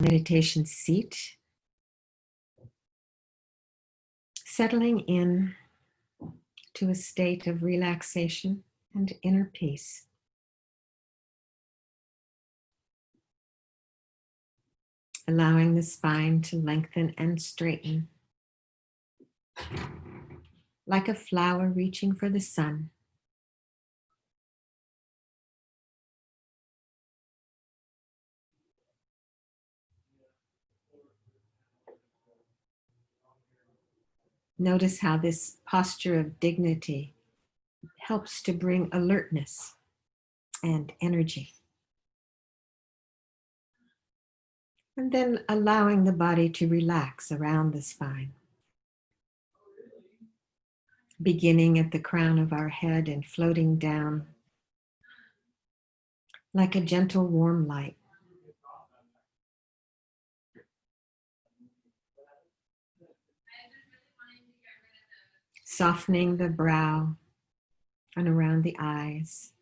meditation seat, settling in to a state of relaxation and inner peace. Allowing the spine to lengthen and straighten, like a flower reaching for the sun. Notice how this posture of dignity helps to bring alertness and energy. And then allowing the body to relax around the spine. Beginning at the crown of our head and floating down like a gentle warm light. Softening the brow and around the eyes.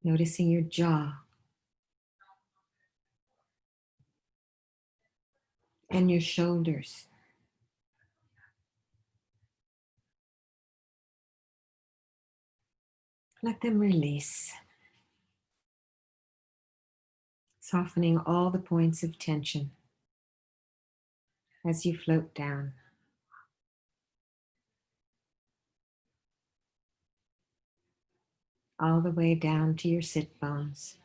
Noticing your jaw and your shoulders. Let them release. Softening all the points of tension as you float down. All the way down to your sit bones.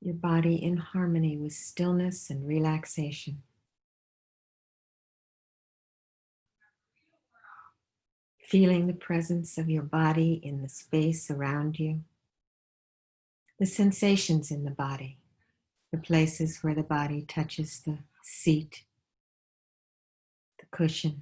Your body in harmony with stillness and relaxation. Feeling the presence of your body in the space around you. The sensations in the body. The places where the body touches the seat, the cushion.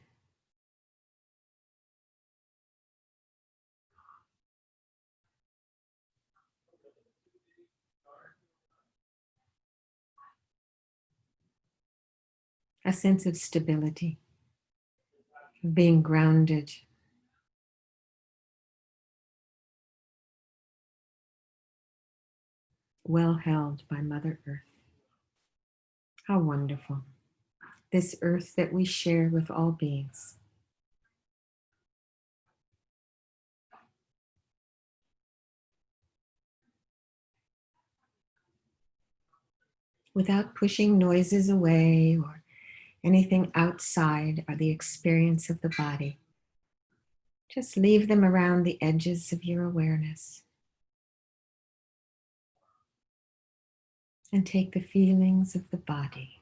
A sense of stability, of being grounded. Well held by Mother Earth. How wonderful. This earth that we share with all beings. Without pushing noises away or anything outside of the experience of the body. Just leave them around the edges of your awareness. And take the feelings of the body.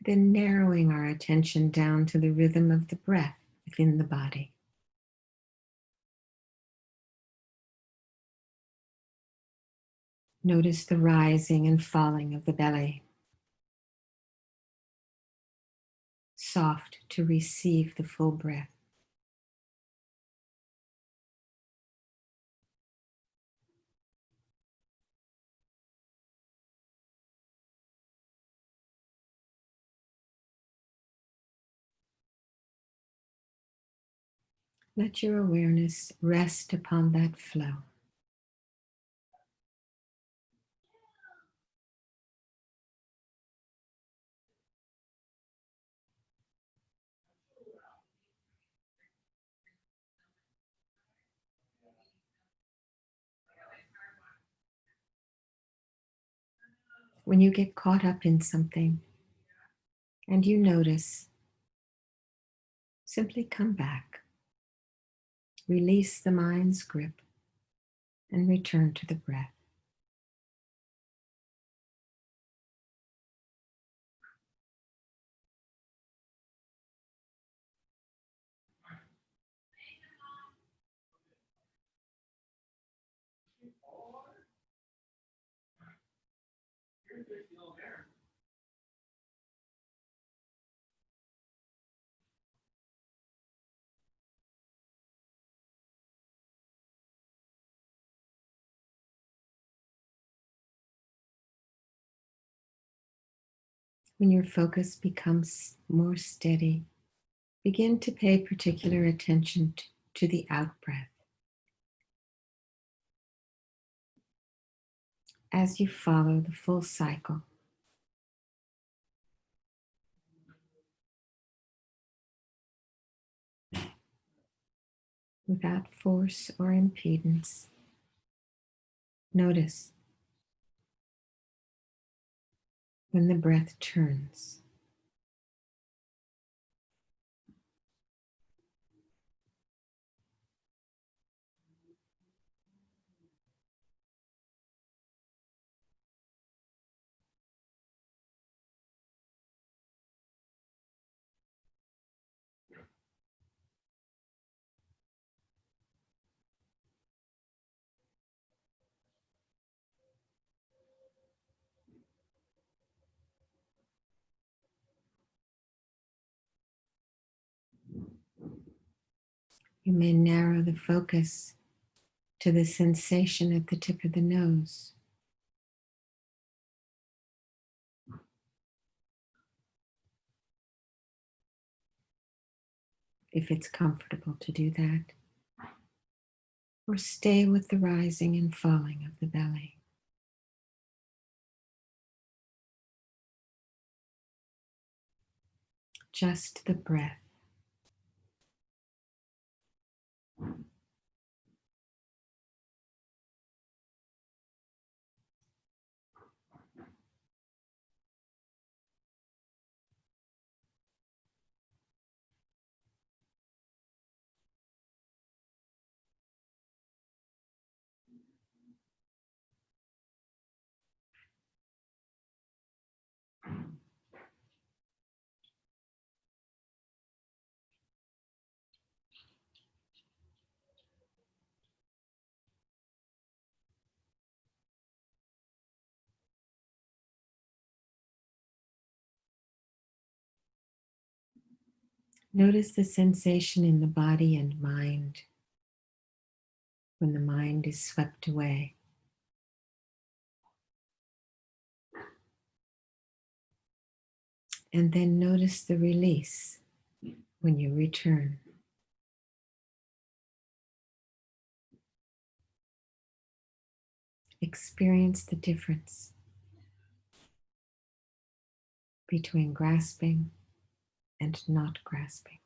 Then narrowing our attention down to the rhythm of the breath within the body. Notice the rising and falling of the belly. Soft to receive the full breath. Let your awareness rest upon that flow. When you get caught up in something and you notice, simply come back. Release the mind's grip and return to the breath. When your focus becomes more steady, begin to pay particular attention to the out breath. As you follow the full cycle, without force or impedance, notice when the breath turns. You may narrow the focus to the sensation at the tip of the nose. If it's comfortable to do that, or stay with the rising and falling of the belly. Just the breath. Notice the sensation in the body and mind when the mind is swept away. And then notice the release when you return. Experience the difference between grasping and not grasping.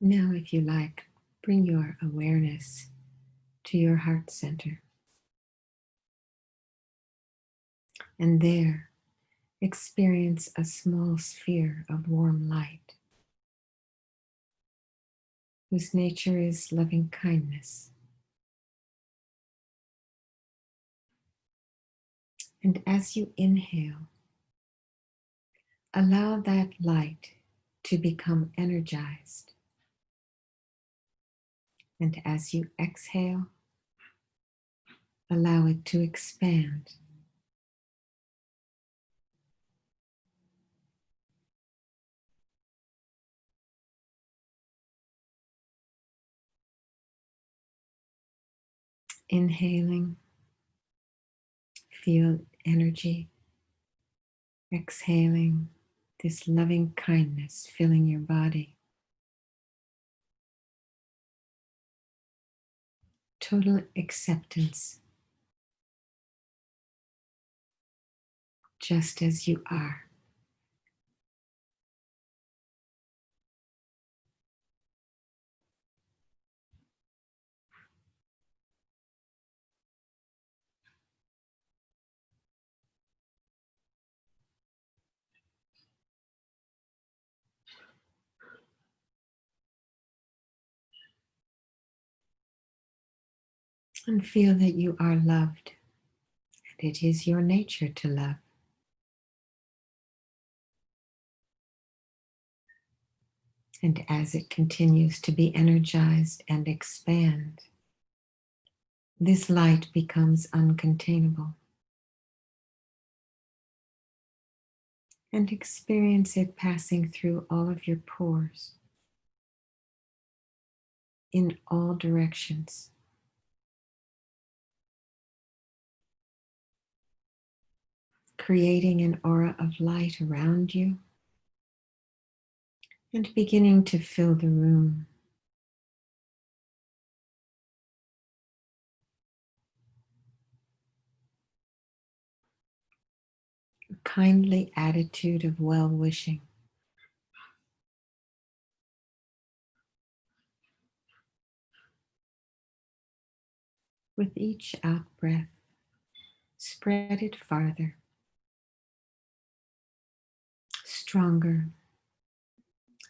Now, if you like, bring your awareness to your heart center. And there, experience a small sphere of warm light, whose nature is loving kindness. And as you inhale, allow that light to become energized. And as you exhale, allow it to expand. Inhaling, feel energy. Exhaling, this loving kindness filling your body. Total acceptance, just as you are. And feel that you are loved, and it is your nature to love. And as it continues to be energized and expand, this light becomes uncontainable. And experience it passing through all of your pores, in all directions. Creating an aura of light around you and beginning to fill the room. A kindly attitude of well-wishing. With each out-breath, spread it farther, stronger,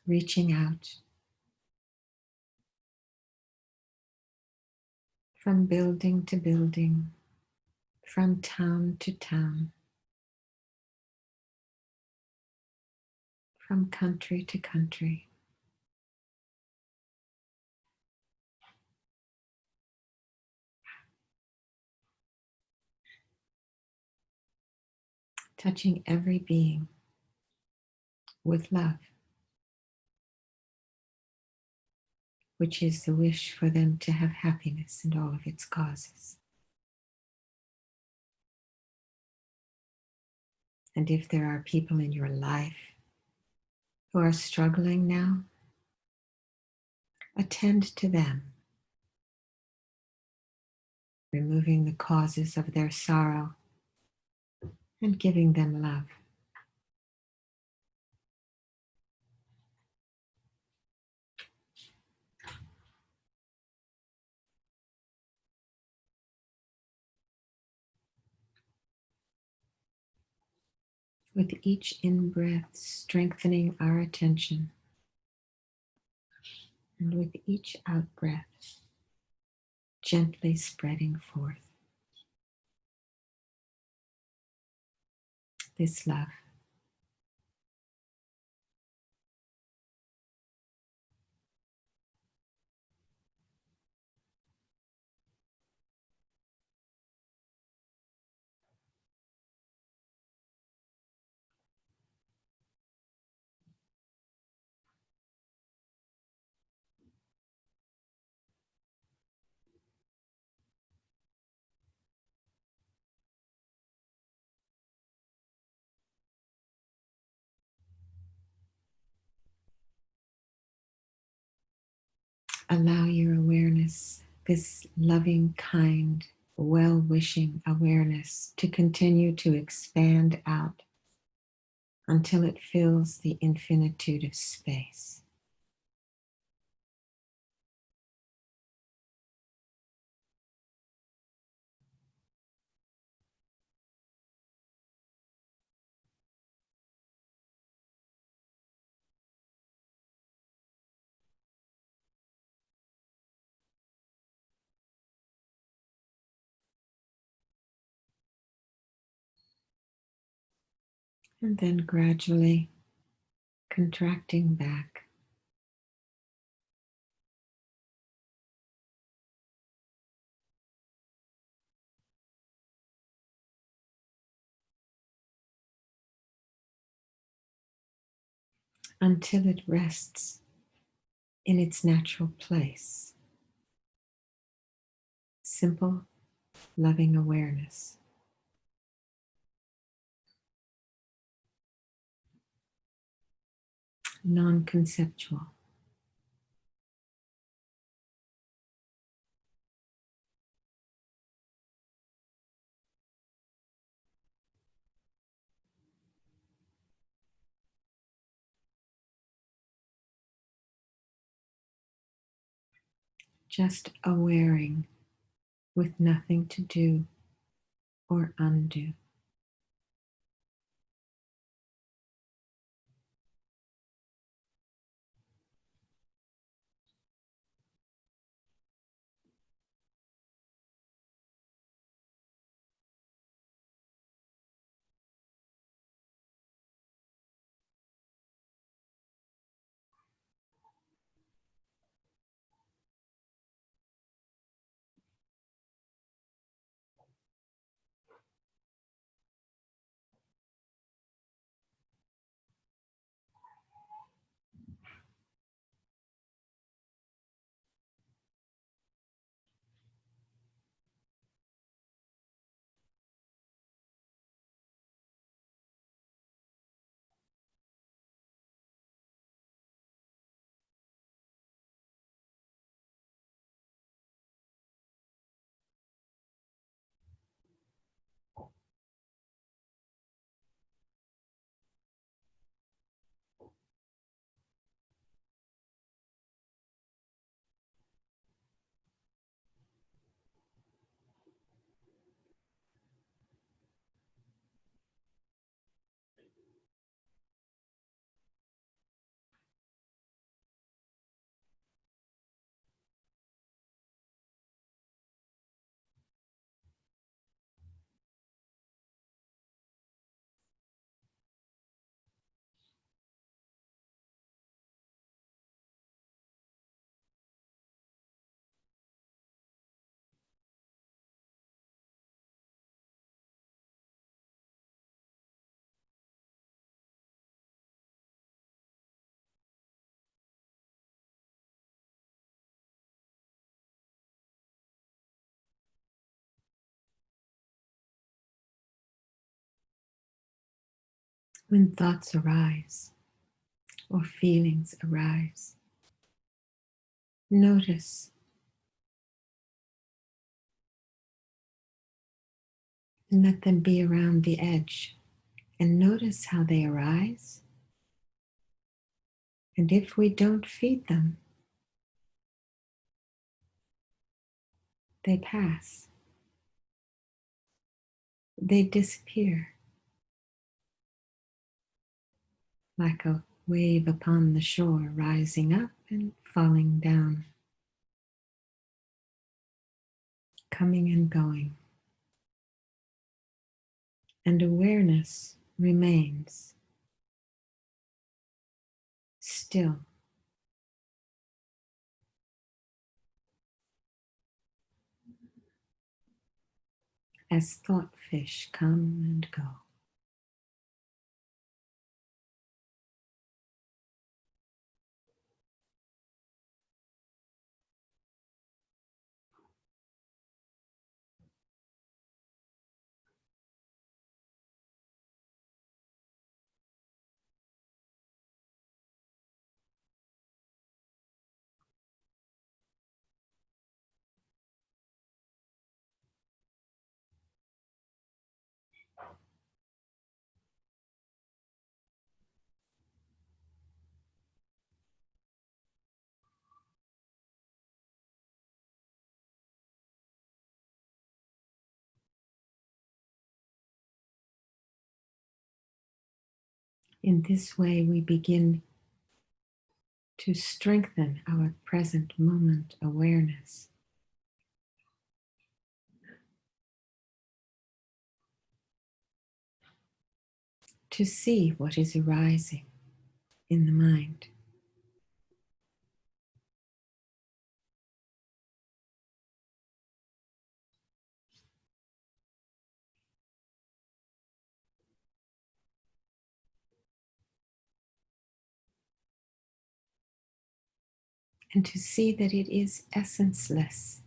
reaching out from building to building, from town to town, from country to country. Touching every being with love, which is the wish for them to have happiness and all of its causes. And if there are people in your life who are struggling now, attend to them, removing the causes of their sorrow and giving them love. With each in-breath, strengthening our attention, and with each out-breath, gently spreading forth this love. Allow your awareness, this loving, kind, well-wishing awareness, to continue to expand out until it fills the infinitude of space. And then gradually contracting back. Until it rests in its natural place. Simple, loving awareness. Non-conceptual. Just awareing with nothing to do or undo. When thoughts arise or feelings arise, notice and let them be around the edge. And notice how they arise. And if we don't feed them, they pass. They disappear like a wave upon the shore, rising up and falling down, coming and going. And awareness remains still. As thought fish come and go. In this way, we begin to strengthen our present moment awareness. to see what is arising in the mind. And to see that it is essenceless.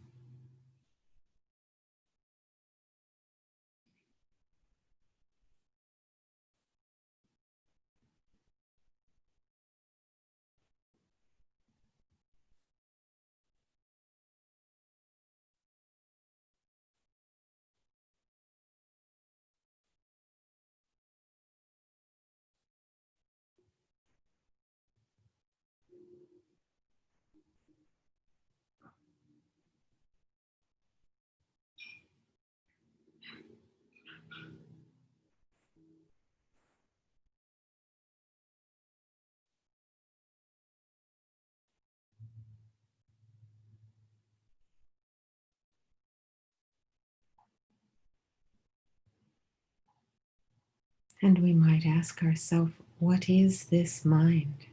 And we might ask ourselves, what is this mind?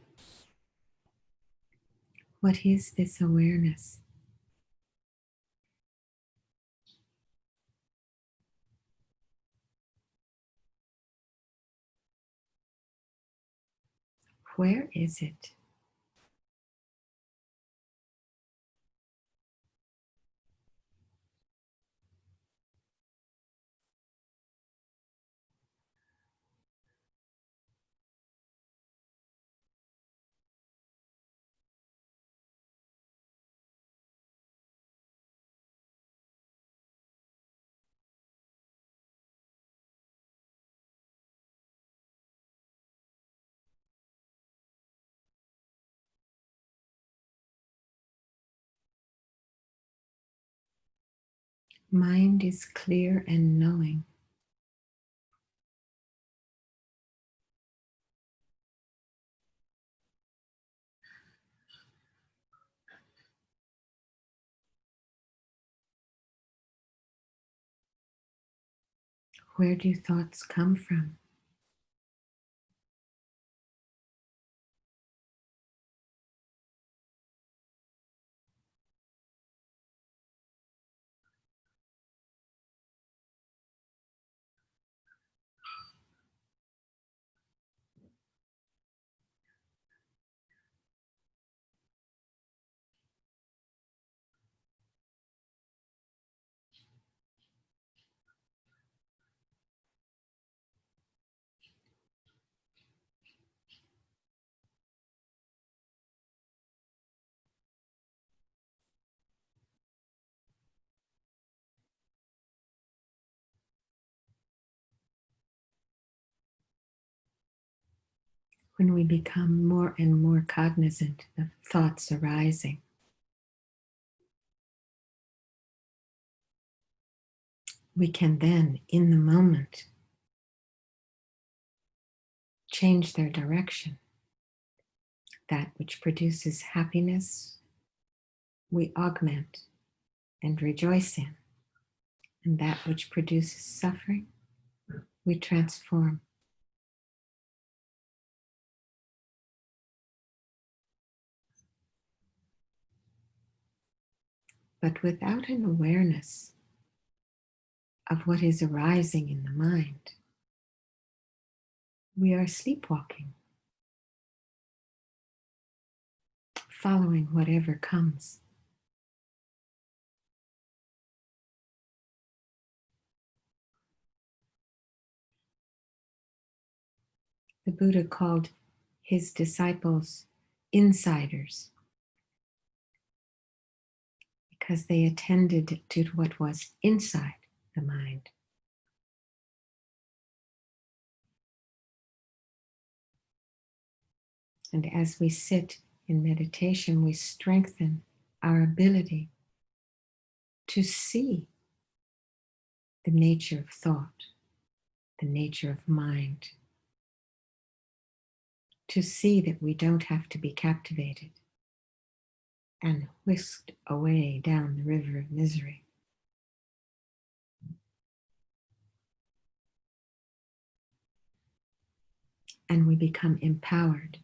What is this awareness? Where is it? Mind is clear and knowing. Where do thoughts come from? When we become more and more cognizant of thoughts arising, we can then, in the moment, change their direction. That which produces happiness, we augment and rejoice in. And that which produces suffering, we transform. But without an awareness of what is arising in the mind, we are sleepwalking, following whatever comes. The Buddha called his disciples insiders because they attended to what was inside the mind. And as we sit in meditation, we strengthen our ability to see the nature of thought, the nature of mind, to see that we don't have to be captivated and whisked away down the river of misery. and we become empowered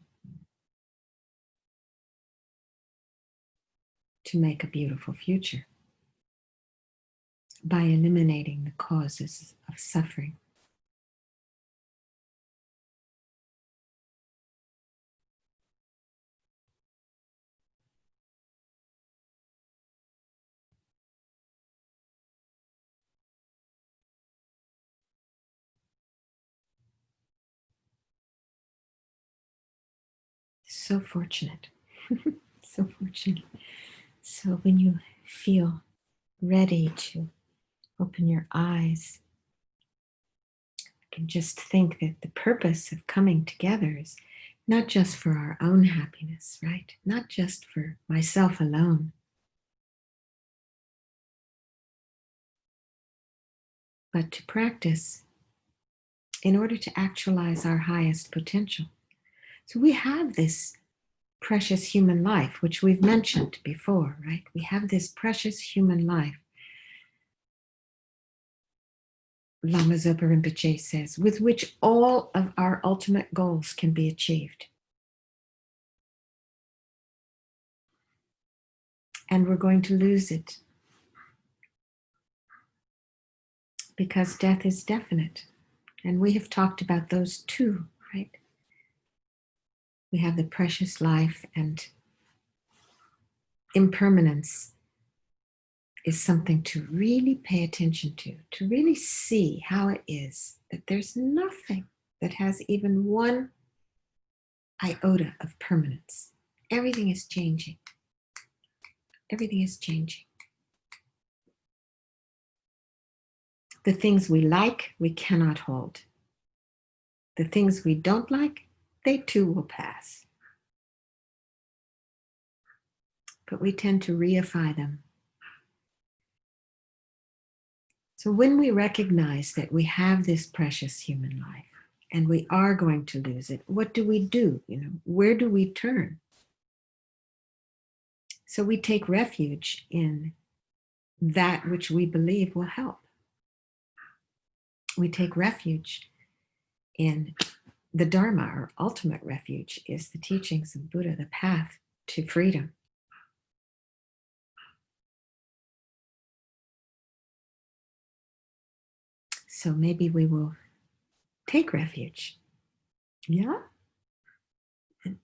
to make a beautiful future by eliminating the causes of suffering. So fortunate. So fortunate. So when you feel ready to open your eyes, you can just think that the purpose of coming together is not just for our own happiness, right? Not just for myself alone, but to practice in order to actualize our highest potential. So we have this precious human life, which we've mentioned before, right? We have this precious human life. Lama Zopa Rinpoche says, with which all of our ultimate goals can be achieved. And we're going to lose it because death is definite. And we have talked about those two, right? We have the precious life, and impermanence is something to really pay attention to really see how it is that there's nothing that has even one iota of permanence. Everything is changing. Everything is changing. The things we like, we cannot hold. The things we don't like, they too will pass. But we tend to reify them. So when we recognize that we have this precious human life and we are going to lose it, what do we do? Where do we turn? So we take refuge in that which we believe will help. We take refuge in the Dharma. Our ultimate refuge is the teachings of Buddha, the path to freedom. So maybe we will take refuge. Yeah? And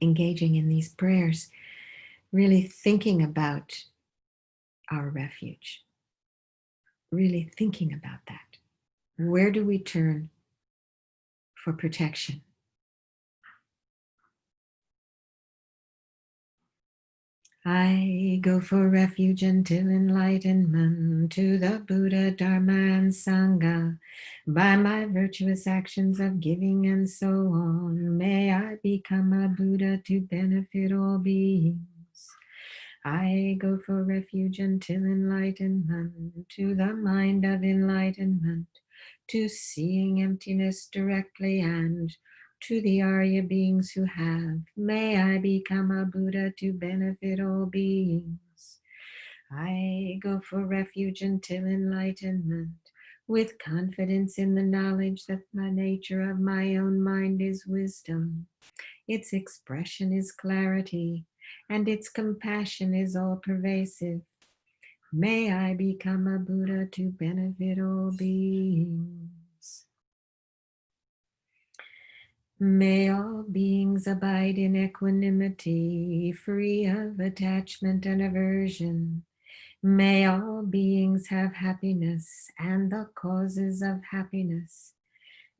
engaging in these prayers, really thinking about our refuge, really thinking about that. Where do we turn for protection? I go for refuge until enlightenment to the Buddha, Dharma, and Sangha. By my virtuous actions of giving and so on, may I become a Buddha to benefit all beings. I go for refuge until enlightenment to the mind of enlightenment, to seeing emptiness directly, and to the Arya beings who have, may I become a Buddha to benefit all beings. I go for refuge until enlightenment, with confidence in the knowledge that the nature of my own mind is wisdom, its expression is clarity, and its compassion is all pervasive. May I become a Buddha to benefit all beings. May all beings abide in equanimity, free of attachment and aversion. May all beings have happiness and the causes of happiness.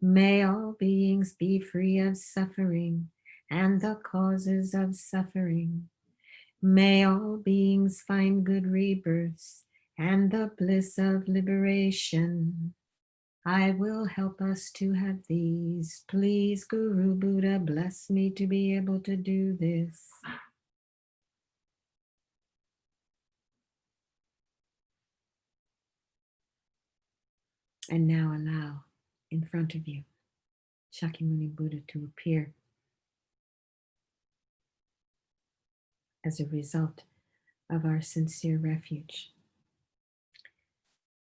May all beings be free of suffering and the causes of suffering. May all beings find good rebirths and the bliss of liberation. I will help us to have these. Please, Guru Buddha, bless me to be able to do this. And now allow in front of you Shakyamuni Buddha to appear as a result of our sincere refuge.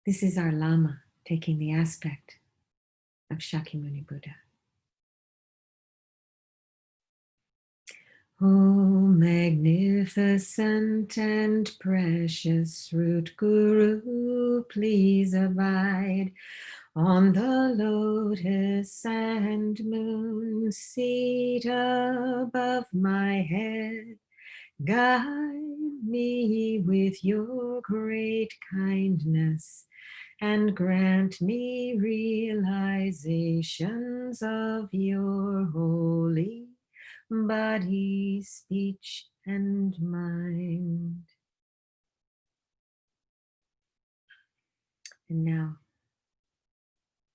This is our Lama. taking the aspect of Shakyamuni Buddha. O magnificent and precious root Guru, please abide on the lotus and moon seat above my head. Guide me with your great kindness and grant me realizations of your holy body, speech, and mind. And now,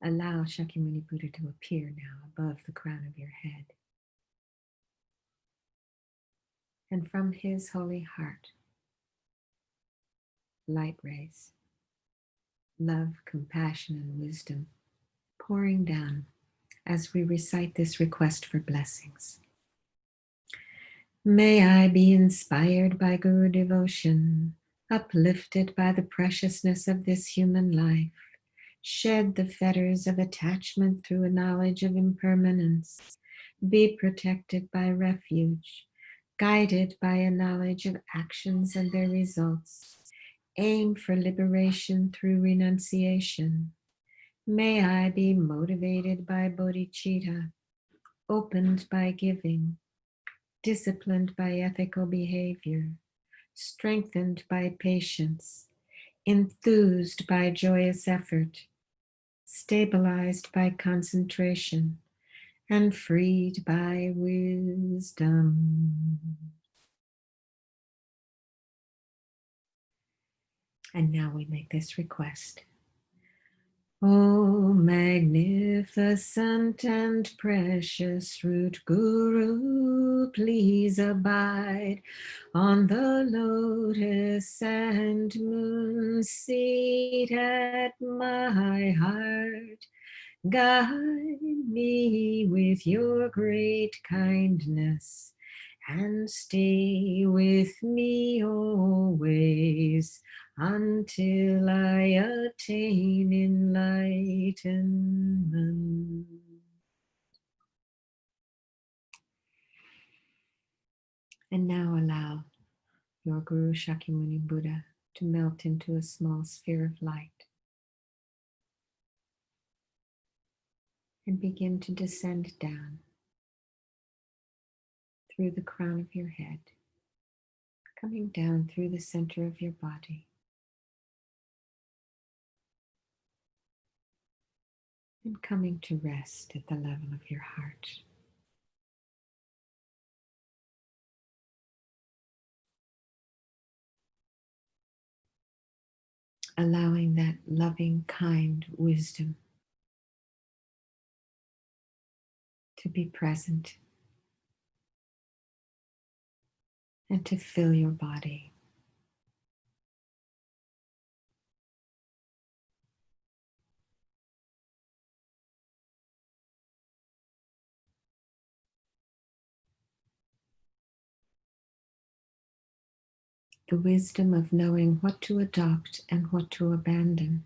allow Shakyamuni Buddha to appear now above the crown of your head. And from his holy heart, light rays, love, compassion, and wisdom pouring down as we recite this request for blessings. May I be inspired by Guru devotion, uplifted by the preciousness of this human life, shed the fetters of attachment through a knowledge of impermanence, be protected by refuge, guided by a knowledge of actions and their results, aim for liberation through renunciation. May I be motivated by bodhicitta, opened by giving, disciplined by ethical behavior, strengthened by patience, enthused by joyous effort, stabilized by concentration, and freed by wisdom. And now we make this request. O magnificent and precious root Guru, please abide on the lotus and moon seat at my heart. Guide me with your great kindness and stay with me always until I attain enlightenment. And now allow your Guru Shakyamuni Buddha to melt into a small sphere of light and begin to descend down through the crown of your head, coming down through the center of your body, and coming to rest at the level of your heart. Allowing that loving, kind wisdom to be present and to fill your body. The wisdom of knowing what to adopt and what to abandon.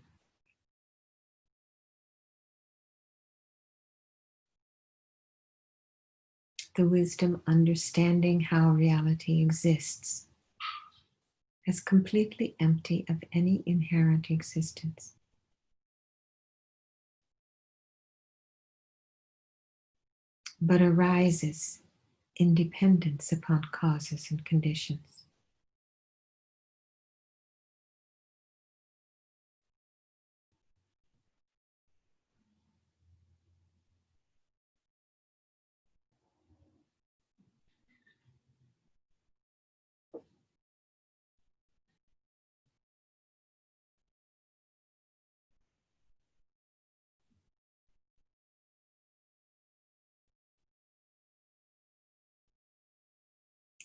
The wisdom understanding how reality exists as completely empty of any inherent existence. But arises in dependence upon causes and conditions.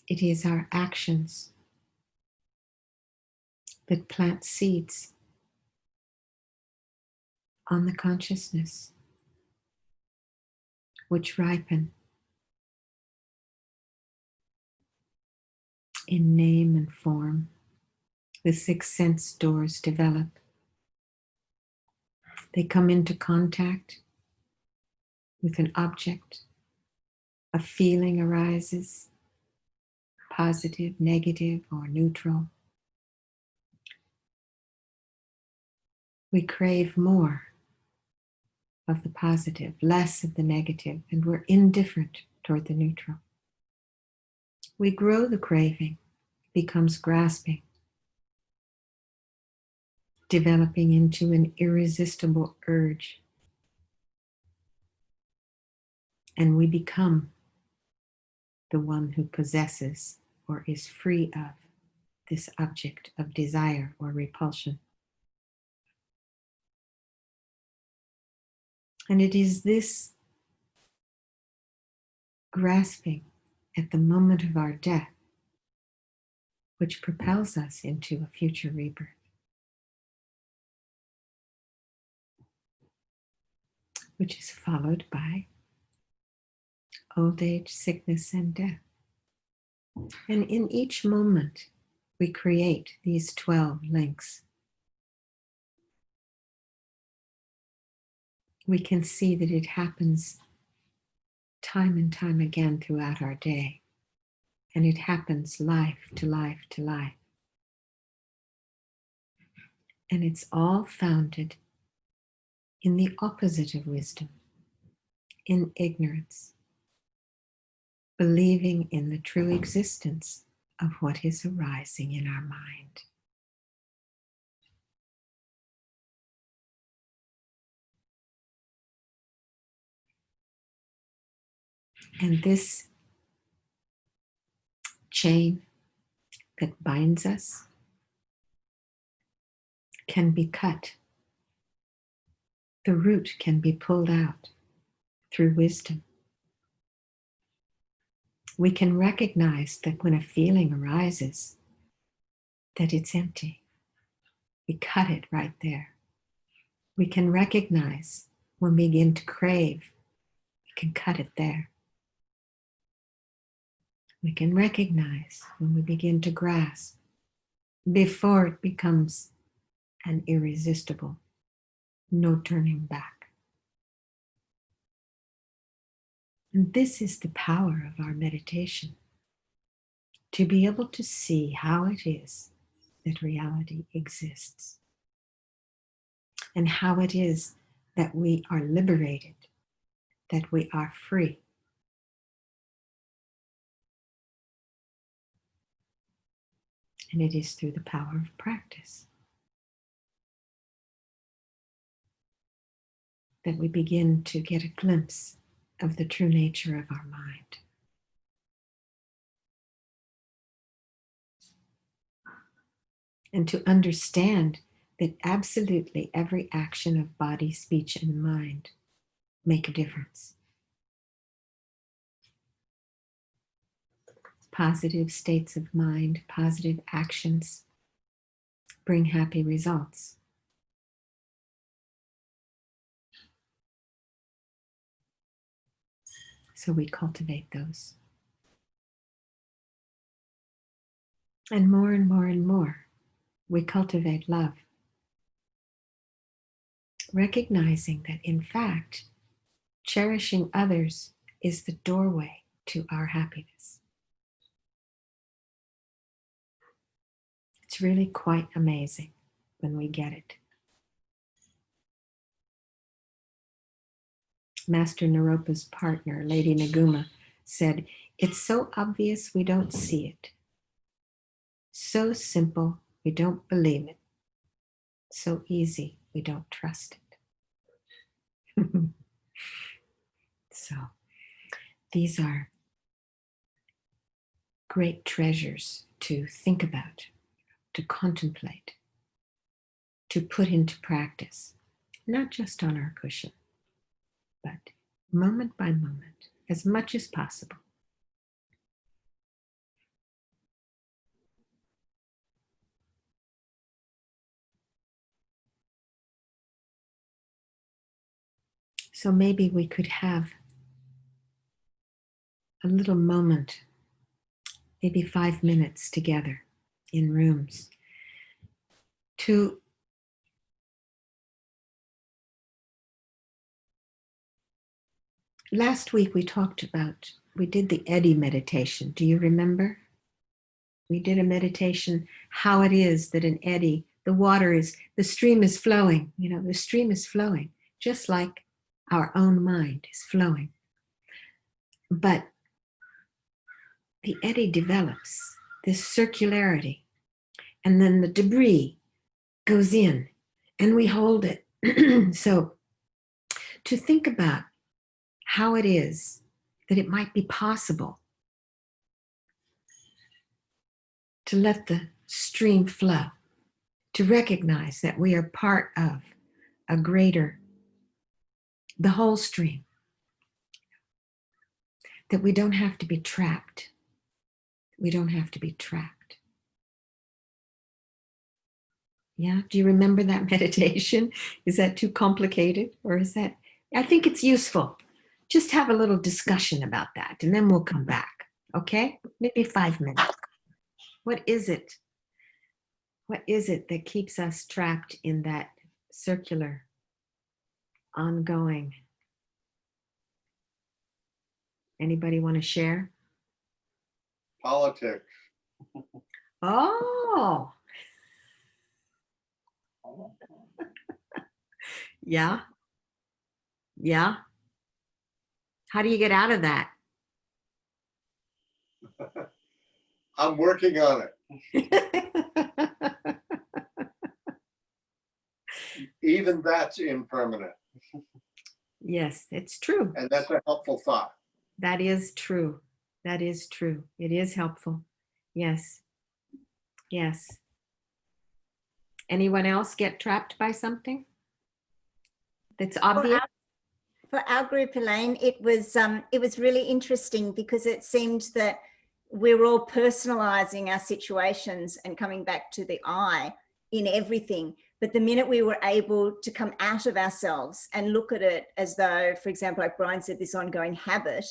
It is our actions that plant seeds on the consciousness, which ripen in name and form. The six sense doors develop, They come into contact with an object. A feeling arises, positive, negative, or neutral. We crave more of the positive, less of the negative, and we're indifferent toward the neutral. We grow the craving, becomes grasping, developing into an irresistible urge. And we become the one who possesses or is free of this object of desire or repulsion. And it is this grasping at the moment of our death which propels us into a future rebirth, which is followed by old age, sickness, and death. And in each moment, we create these 12 links. We can see that it happens time and time again throughout our day. And it happens life to life to life. And it's all founded in the opposite of wisdom, in ignorance, believing in the true existence of what is arising in our mind. And this chain that binds us can be cut. The root can be pulled out through wisdom. We can recognize that when a feeling arises, that it's empty. We cut it right there. We can recognize when we begin to crave, we can cut it there. We can recognize when we begin to grasp before it becomes an irresistible, no turning back. And this is the power of our meditation, to be able to see how it is that reality exists and how it is that we are liberated, that we are free. And it is through the power of practice that we begin to get a glimpse of the true nature of our mind. And to understand that absolutely every action of body, speech, and mind make a difference. Positive states of mind, positive actions bring happy results. So we cultivate those. And more and more and more, we cultivate love. Recognizing that, in fact, cherishing others is the doorway to our happiness. It's really quite amazing when we get it. Master Naropa's partner, Lady Naguma, said, "It's so obvious we don't see it. So simple we don't believe it. So easy we don't trust it." So these are great treasures to think about, to contemplate, to put into practice, not just on our cushion, but moment by moment, as much as possible. So maybe we could have a little moment, maybe 5 minutes together in rooms, to Last week we did the eddy meditation. Do you remember? We did a meditation, how it is that an eddy, the stream is flowing, the stream is flowing, just like our own mind is flowing. But the eddy develops this circularity, and then the debris goes in, and we hold it. So to think about how it is that it might be possible to let the stream flow, to recognize that we are part of a greater, the whole stream, that we don't have to be trapped. We don't have to be trapped. Yeah, do you remember that meditation? Is that too complicated, or is that, I think it's useful. Just have a little discussion about that, and then we'll come back, okay? Maybe 5 minutes. What is it? What is it that keeps us trapped in that circular, ongoing? Anybody want to share? Politics. Oh. Yeah. Yeah. How do you get out of that? I'm working on it. Even that's impermanent. Yes, it's true. And that's a helpful thought. That is true. That is true. It is helpful. Yes. Yes. Anyone else get trapped by something that's obvious? For our group, Elaine, it was really interesting because it seemed that we were all personalizing our situations and coming back to the I in everything. But the minute we were able to come out of ourselves and look at it as though, for example, like Brian said, this ongoing habit,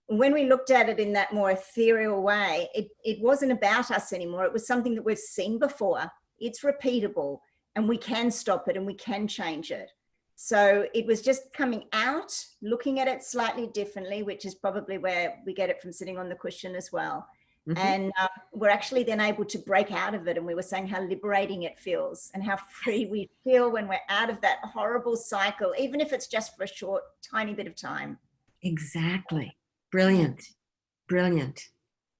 when we looked at it in that more ethereal way, it wasn't about us anymore. It was something that we've seen before. It's repeatable, and we can stop it and we can change it. So it was just coming out, looking at it slightly differently, which is probably where we get it from sitting on the cushion as well. Mm-hmm. And we're actually then able to break out of it. And we were saying how liberating it feels and how free we feel when we're out of that horrible cycle, even if it's just for a short, tiny bit of time. Exactly. Brilliant. Brilliant.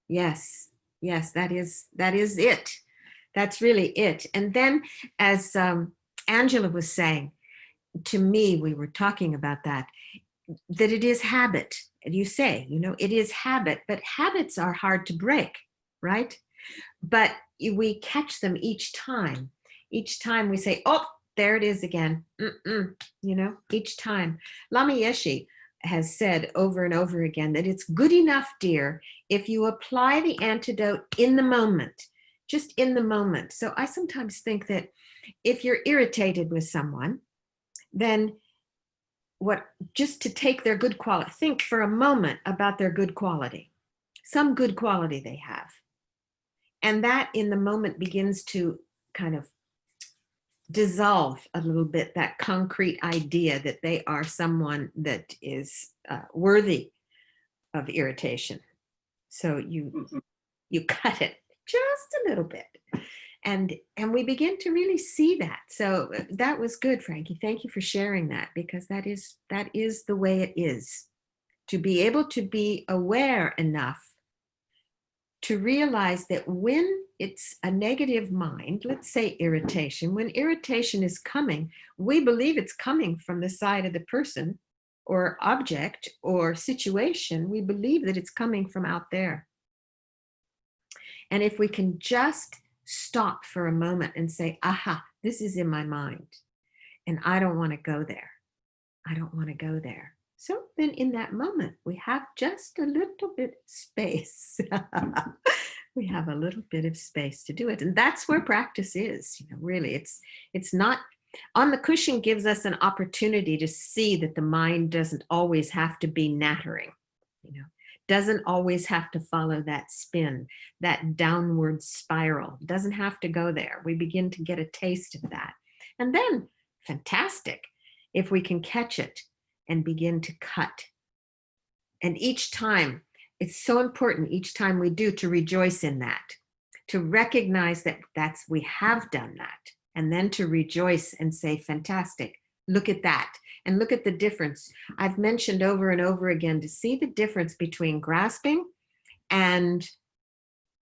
Yes. Yes, that is it. That's really it. And then as Angela was saying, to me, we were talking about that it is habit. And you say, it is habit, but habits are hard to break, right? But we catch them each time. Each time we say, oh, there it is again. Each time. Lama Yeshe has said over and over again that it's good enough, dear, if you apply the antidote in the moment, just in the moment. So I sometimes think that if you're irritated with someone, then just to take their good quality, think for a moment about their good quality, some good quality they have. And that in the moment begins to kind of dissolve a little bit that concrete idea that they are someone that is worthy of irritation. So you cut it just a little bit. And we begin to really see that. So that was good, Frankie. Thank you for sharing that, because that is the way it is. To be able to be aware enough to realize that when it's a negative mind, let's say irritation, when irritation is coming, we believe it's coming from the side of the person or object or situation. We believe that it's coming from out there. And if we can just stop for a moment and say, aha, this is in my mind, and I don't want to go there. I don't want to go there. So then in that moment, we have just a little bit of space. We have a little bit of space to do it. And that's where practice is, really. It's not, on the cushion gives us an opportunity to see that the mind doesn't always have to be nattering, doesn't always have to follow that spin, that downward spiral, doesn't have to go there. We begin to get a taste of that. And then, fantastic, if we can catch it and begin to cut And each time, it's so important each time we do to rejoice in that, to recognize that we have done that, and then to rejoice and say, fantastic, look at that. And look at the difference. I've mentioned over and over again to see the difference between grasping and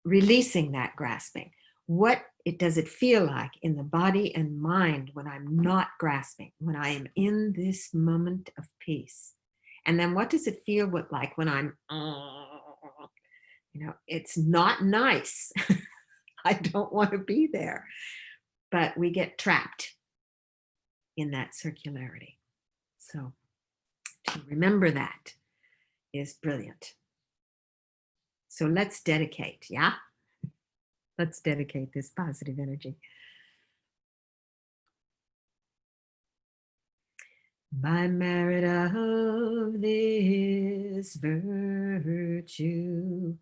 releasing that grasping. What does it feel like in the body and mind when I'm not grasping, when I am in this moment of peace? And then what does it feel like when I'm, it's not nice. I don't want to be there. But we get trapped in that circularity. So to remember that is brilliant. So let's dedicate, yeah? Let's dedicate this positive energy. By merit of this virtue,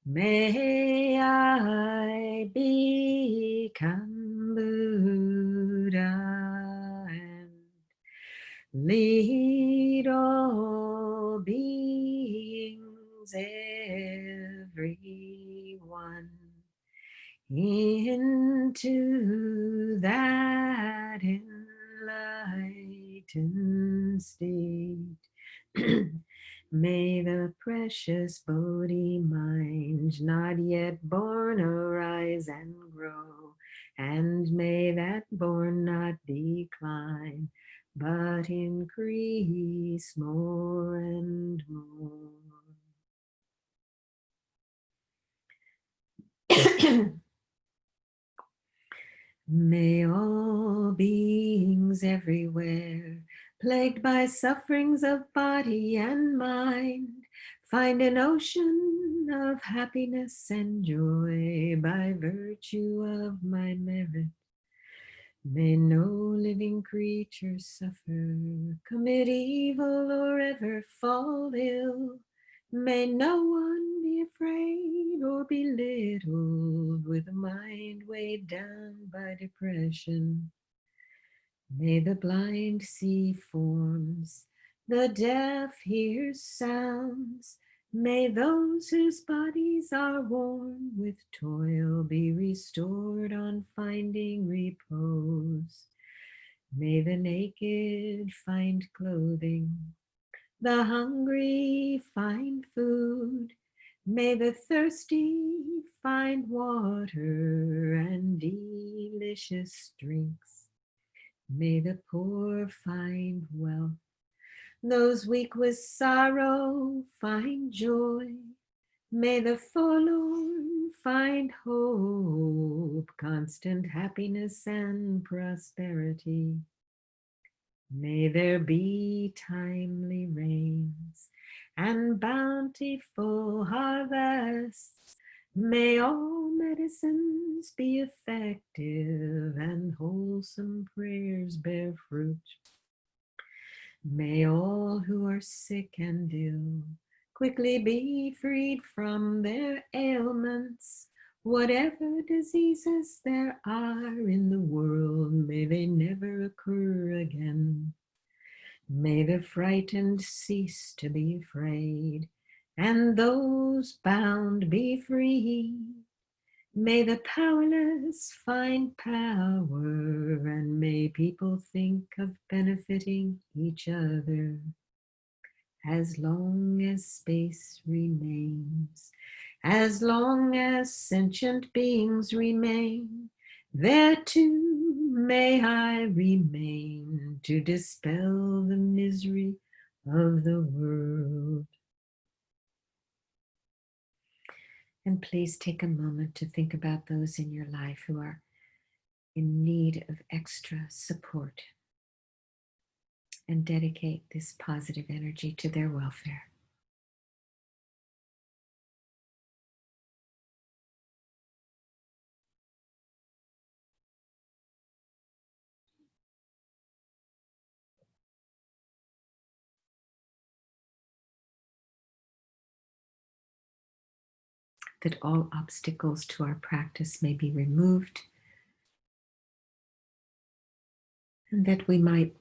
may I become Buddha and lead all beings, everyone, into that enlightened state. May the precious Bodhi mind not yet born arise and grow, and may that born not decline, but increase more and more. May all beings everywhere, plagued by sufferings of body and mind, find an ocean of happiness and joy by virtue of my merit. May no living creature suffer, commit evil, or ever fall ill. May no one be afraid or belittled with a mind weighed down by depression. May the blind see forms, the deaf hear sounds. May those whose bodies are worn with toil be restored on finding repose. May the naked find clothing, the hungry find food. May the thirsty find water and delicious drinks. May the poor find wealth, those weak with sorrow find joy. May the forlorn find hope, constant happiness and prosperity. May there be timely rains and bountiful harvests. May all medicines be effective and wholesome prayers bear fruit. May all who are sick and ill quickly be freed from their ailments. Whatever diseases there are in the world, may they never occur again. May the frightened cease to be afraid, and those bound be free. May the powerless find power, and may people think of benefiting each other. As long as space remains, as long as sentient beings remain, there too may I remain to dispel the misery of the world. And please take a moment to think about those in your life who are in need of extra support, and dedicate this positive energy to their welfare. That all obstacles to our practice may be removed, and that we might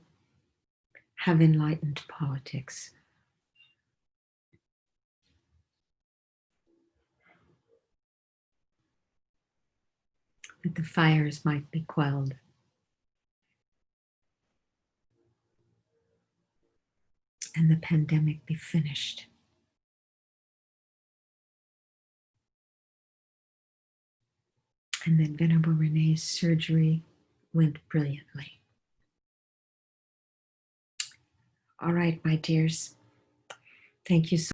have enlightened politics. that the fires might be quelled. And the pandemic be finished. And that Venerable Renee's surgery went brilliantly. All right, my dears. Thank you so